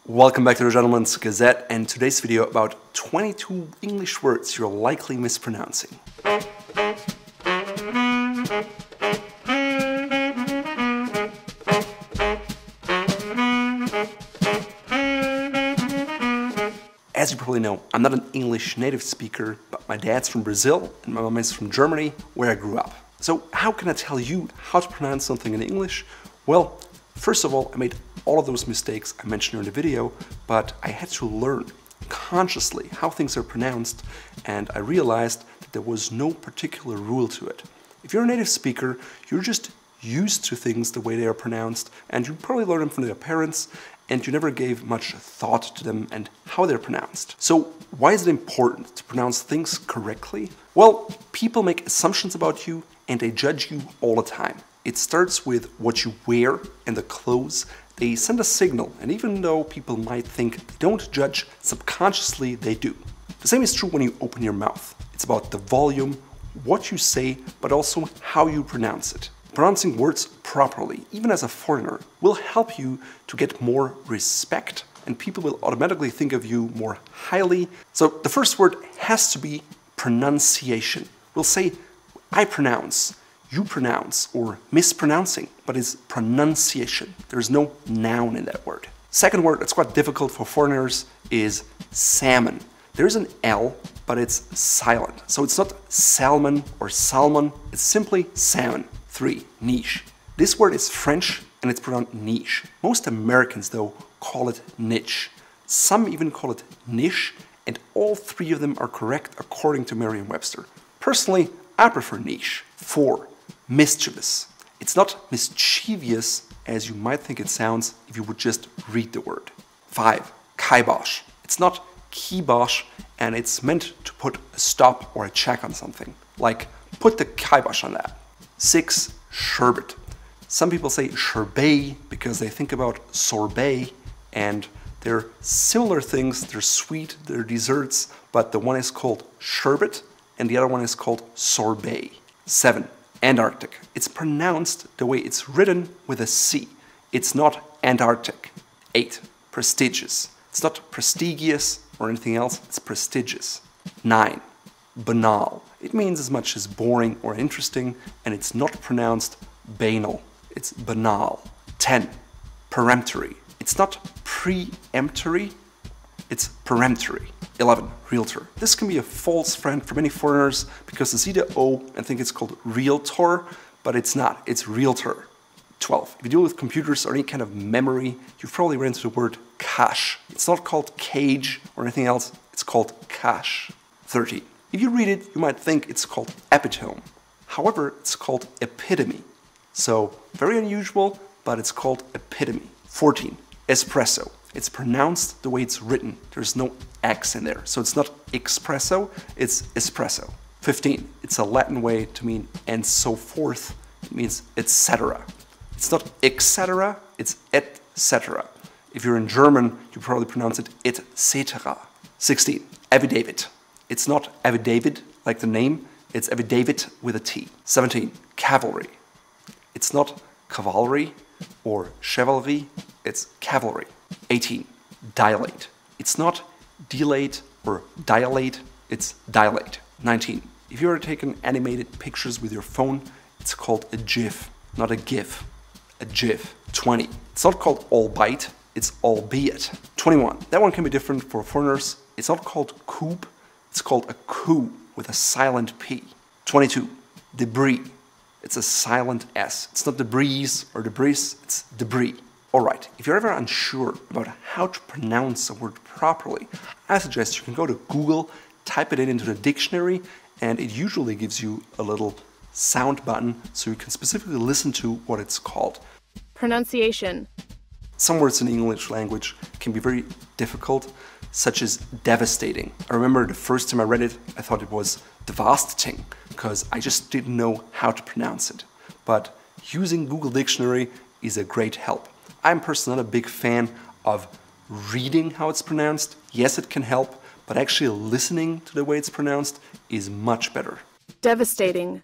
Welcome back to the Gentleman's Gazette, and today's video about 22 English words you're likely mispronouncing. As you probably know, I'm not an English native speaker, but my dad's from Brazil and my mom is from Germany, where I grew up. So how can I tell you how to pronounce something in English? Well, first of all, I made all of those mistakes I mentioned in the video, but I had to learn consciously how things are pronounced, and I realized that there was no particular rule to it. If you're a native speaker, you're just used to things the way they are pronounced, and you probably learned them from your parents, and you never gave much thought to them and how they're pronounced. So why is it important to pronounce things correctly? Well, people make assumptions about you and they judge you all the time. It starts with what you wear and the clothes. They send a signal, and even though people might think they don't judge, subconsciously they do. The same is true when you open your mouth. It's about the volume, what you say, but also how you pronounce it. Pronouncing words properly, even as a foreigner, will help you to get more respect, and people will automatically think of you more highly. So the first word has to be pronunciation. We'll say, I pronounce, you pronounce, or mispronouncing, but it's pronunciation. There's no noun in that word. Second word that's quite difficult for foreigners is salmon. There's an L, but it's silent. So it's not Salmon or Salmon, it's simply salmon. 3. Niche. This word is French and it's pronounced niche. Most Americans, though, call it NITCH. Some even call it NISH, and all three of them are correct according to Merriam-webster. Personally, I prefer niche. 4. Mischievous. It's not mischievous as you might think it sounds if you would just read the word. 5. Kibosh. It's not kibosh, and it's meant to put a stop or a check on something. Like, put the kibosh on that. 6. Sherbet. Some people say sherbet because they think about sorbet, and they're similar things. They're sweet, they're desserts, but the one is called sherbet and the other one is called sorbet. 7. Antarctic. It's pronounced the way it's written with a C. It's not Antarctic. 8. Prestigious. It's not prestigious or anything else, it's prestigious. 9. Banal. It means as much as boring or interesting, and it's not pronounced banal, it's banal. 10. Peremptory. It's not preemptory, it's peremptory. 11. Realtor. This can be a false friend for many foreigners because they see the O and think it's called realtor, but it's not, it's realtor. 12. If you deal with computers or any kind of memory, you've probably ran into the word cache. It's not called cage or anything else, it's called cache. 13. If you read it, you might think it's called epitome. However, it's called epitome. So, very unusual, but it's called epitome. 14. Espresso. It's pronounced the way it's written. There's no X in there. So it's not espresso, it's espresso. 15. It's a Latin way to mean and so forth. It means etc. It's not etc, it's etc. If you're in German, you probably pronounce it etc. 16. Affidavit. It's not affidavit like the name, it's affidavit with a T. 17. Cavalry. It's not cavalry or chivalry, it's cavalry. 18. Dilate. It's not dilate or dilate, it's dilate. 19. If you are taking animated pictures with your phone, it's called a GIF, not a GIF. A GIF. 20. It's not called albeit, it's albeit. 21. That one can be different for foreigners. It's not called coupe, it's called a coup with a silent P. 22. Debris. It's a silent S. It's not debris or debris, it's debris. Alright, if you're ever unsure about how to pronounce a word properly, I suggest you can go to Google, type it into the dictionary, and it usually gives you a little sound button so you can specifically listen to what it's called. Pronunciation. Some words in the English language can be very difficult, such as devastating. I remember the first time I read it, I thought it was devastating, because I just didn't know how to pronounce it. But using Google Dictionary is a great help. I'm personally not a big fan of reading how it's pronounced. Yes, it can help, but actually listening to the way it's pronounced is much better. Devastating.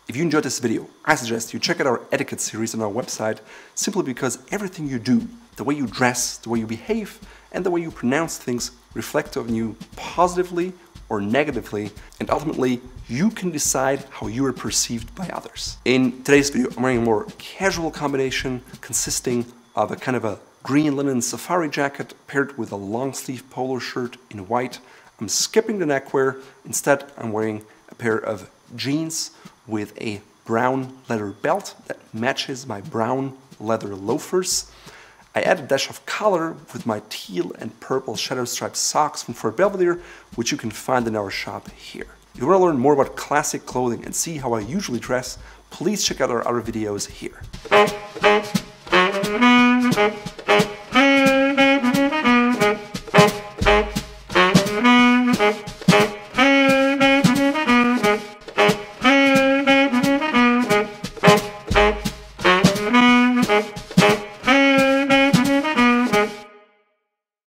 If you enjoyed this video, I suggest you check out our etiquette series on our website, simply because everything you do the way you dress, the way you behave, and the way you pronounce things reflect on you positively or negatively, and ultimately you can decide how you are perceived by others. In today's video, I'm wearing a more casual combination consisting of a kind of a green linen safari jacket paired with a long sleeve polo shirt in white. I'm skipping the neckwear. Instead, I'm wearing a pair of jeans with a brown leather belt that matches my brown leather loafers. I add a dash of color with my teal and purple shadow striped socks from Fort Belvedere, which you can find in our shop here. If you want to learn more about classic clothing and see how I usually dress, please check out our other videos here.